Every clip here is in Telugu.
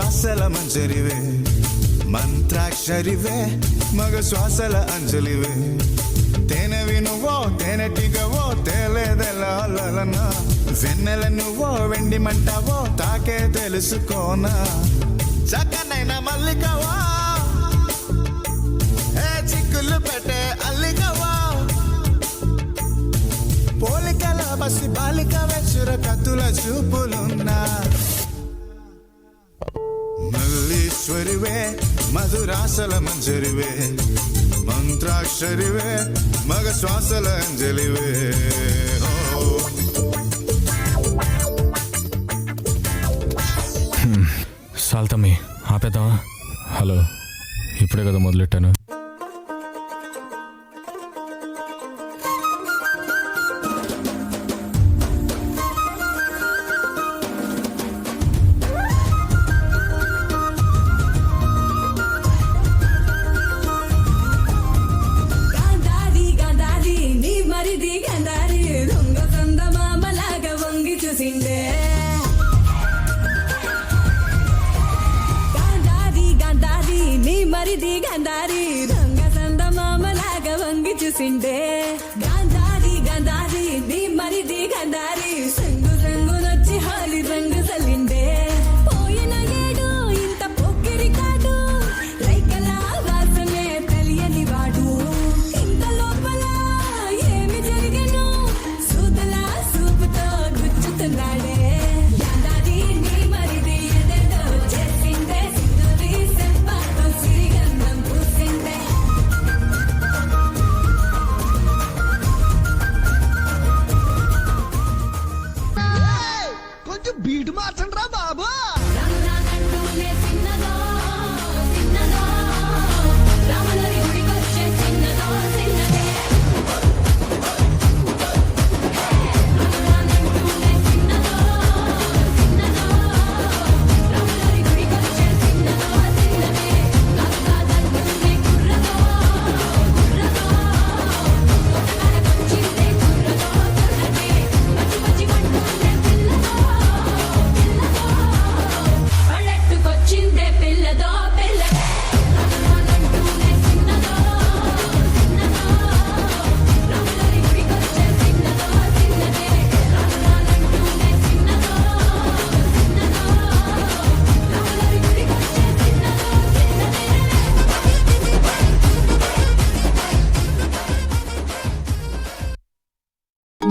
రాసల మంజరివే, మంత్రాక్షరివే, మగ శ్వాసల అంజలివే. తేనెవి నువ్వో తేనెటిగవో తేలేదెలనా, వెన్నెల నువ్వో వెండి మంటావో తాకే తెలుసుకోనా. చక్కనైన మల్లికవా, ఏ చిక్కులు పెట్టే అల్లికవా, పోలికల బసి బాలిక వెచ్చుర కత్తుల చూపులున్నా. మల్లీశ్వరివే, మధురాసల మంజరివే, మంత్రాక్షరివే, మగ శ్వాసల అంజలివే. సాల్తమ్మి ఆపేద్దామా? హలో, ఇప్పుడే కదా మొదలెట్టాను. గంధారి రంగ సంద మామలాగా వంగి చూసిండే. గంధారి గంధారి నీ మరిది గంధారి, సంగు సంగునొచ్చి హాలి రంగు సలిండే. పోయిన ఏడు ఇంత పొక్కిరి కాడు, రైకల వాసనే తెలియని వాడు. ఇంత లోపల ఏమి జరిగను, సూతల సూపుతో గుచ్చుతున్నాడే. గంధారి నీ మరిది ఎదేదో చేసిండే, సింధూరి సెంపాతో సిరిగంధం పూసిండే. కొంచెం బీటు మార్చండి రా బాబు. రామనాథంటూనే చిన్నదో చిన్నదో, రాములరి గుడికొచ్చే చిన్నదో చిన్నదే. రామనాథంటూనే చిన్నదో చిన్నదో, రాములరి గుడికొచ్చే చిన్నదో చిన్నదే. కాకాదంటూనే కుర్రదో కుర్రదో, కొత్తగాడకొచ్చిందే కుర్రదో కుర్రదే. పచ్చి పచ్చి మంటూనే పిల్లదో పళ్ళెట్టుకొచ్చిందే పిల్లదో పిల్లదే. రామనాథంటూనే చిన్నదో చిన్నదో, రాములరి గుడికొచ్చే చిన్నదో చిన్నదే. రామనాథంటూనే చిన్నదో చిన్నదో, రాములరి గుడికొచ్చే చిన్నదో చిన్నదే.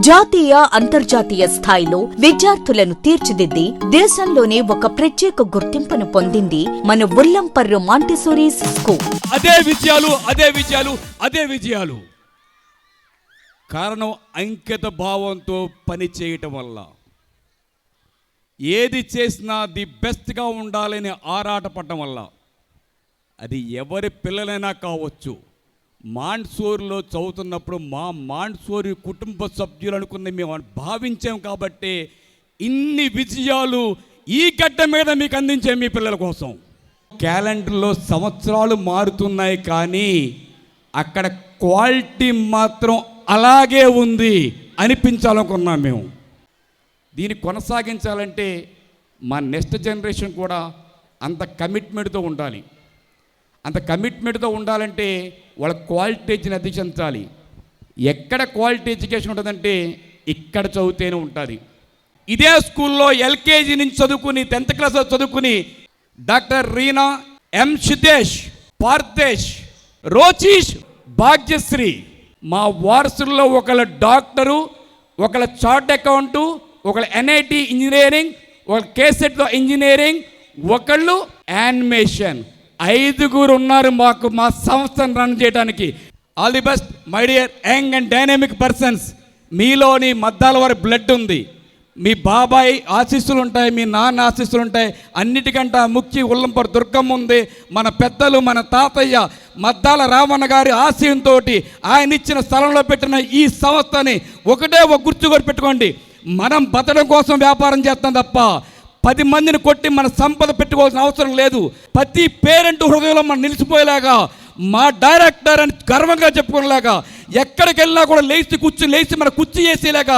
జాతీయ అంతర్జాతీయ స్థాయిలో విద్యార్థులను తీర్చిదిద్ది దేశంలోనే ఒక ప్రత్యేక గుర్తింపును పొందింది మన ఉల్లంపర్రు మాంటిసోరీ స్కూల్. అదే విజయాలు అదే విజయాలు అదే విజయాలు. కారణం అంకిత భావంతో పని చేయటం వల్ల. ఏది చేసినా ది బెస్ట్గా ఉండాలని ఆరాటపడటం వల్ల. అది ఎవరి పిల్లలైనా కావచ్చు. మాంట్సోరీలో చదువుతున్నప్పుడు మా మాంట్సోరీ కుటుంబ సభ్యులు అనుకున్న మేము భావించాం కాబట్టి ఇన్ని విజయాలు ఈ గడ్డ మీద మీకు అందించే మీ పిల్లల కోసం. క్యాలెండర్లో సంవత్సరాలు మారుతున్నాయి కానీ అక్కడ క్వాలిటీ మాత్రం అలాగే ఉంది అనిపించాలనుకున్నాం మేము. దీన్ని కొనసాగించాలంటే మా నెక్స్ట్ జనరేషన్ కూడా అంత కమిట్మెంట్తో ఉండాలి. అంత కమిట్మెంట్తో ఉండాలంటే వాళ్ళ క్వాలిటీ ఎడ్యుకేషన్ అందించాలి. ఎక్కడ క్వాలిటీ ఎడ్యుకేషన్ ఉంటుందంటే ఇక్కడ చదివితేనే ఉంటుంది. ఇదే స్కూల్లో ఎల్కేజీ నుంచి చదువుకుని 10th క్లాస్ చదువుకుని డాక్టర్ రీనా, ఎం సిద్ధేష్, పార్థేష్, రోచీష్, భాగ్యశ్రీ మా వారసుల్లో ఒకళ్ళ డాక్టరు, ఒకళ్ళ చార్ట్ అకౌంటు, ఒకళ్ళ ఎన్ఐటి ఇంజనీరింగ్, ఒకళ్ళ కేసెట్లో ఇంజనీరింగ్, ఒకళ్ళు యానిమేషన్. 5 ఉన్నారు మాకు మా సంస్థను రన్ చేయడానికి. All the best my dear young and dynamic persons. మీలోని మద్దాల వారి బ్లడ్ ఉంది. మీ బాబాయ్ ఆశీస్సులు ఉంటాయి, మీ నాన్న ఆశీస్సులు ఉంటాయి. అన్నిటికంటే ముఖ్య ఉల్లంపర్రు దుర్గమ్మ ఉంది. మన పెద్దలు, మన తాతయ్య మద్దాల రామన్న గారి ఆశయంతో ఆయన ఇచ్చిన స్థలంలో పెట్టిన ఈ సంస్థని ఒకటే ఒక గుర్తుకొని పెట్టుకోండి. మనం బతకడం కోసం వ్యాపారం చేస్తాం తప్ప 10 మందిని కొట్టి మన సంపద పెట్టుకోవాల్సిన అవసరం లేదు. ప్రతి పేరెంట్ హృదయంలో మనం నిలిచిపోయేలాగా, మా డైరెక్టర్ అని గర్వంగా చెప్పుకునేలాగా, ఎక్కడికి వెళ్ళినా కూడా లేచి మన కుర్చీ వేసేలాగా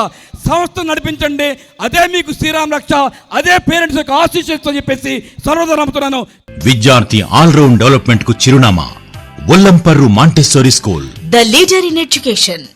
సంస్థ నడిపించండి, అదే మీకు శ్రీరామ్ రక్ష, అదే పేరెంట్స్ యొక్క ఆశీస్సుతో చెప్పేసి సర్వదా నమ్ముతున్నాను. విద్యార్థి ఆల్రౌండ్ డెవలప్మెంట్ కు చిరునామా Ollamparru Montessori school, the leader in education.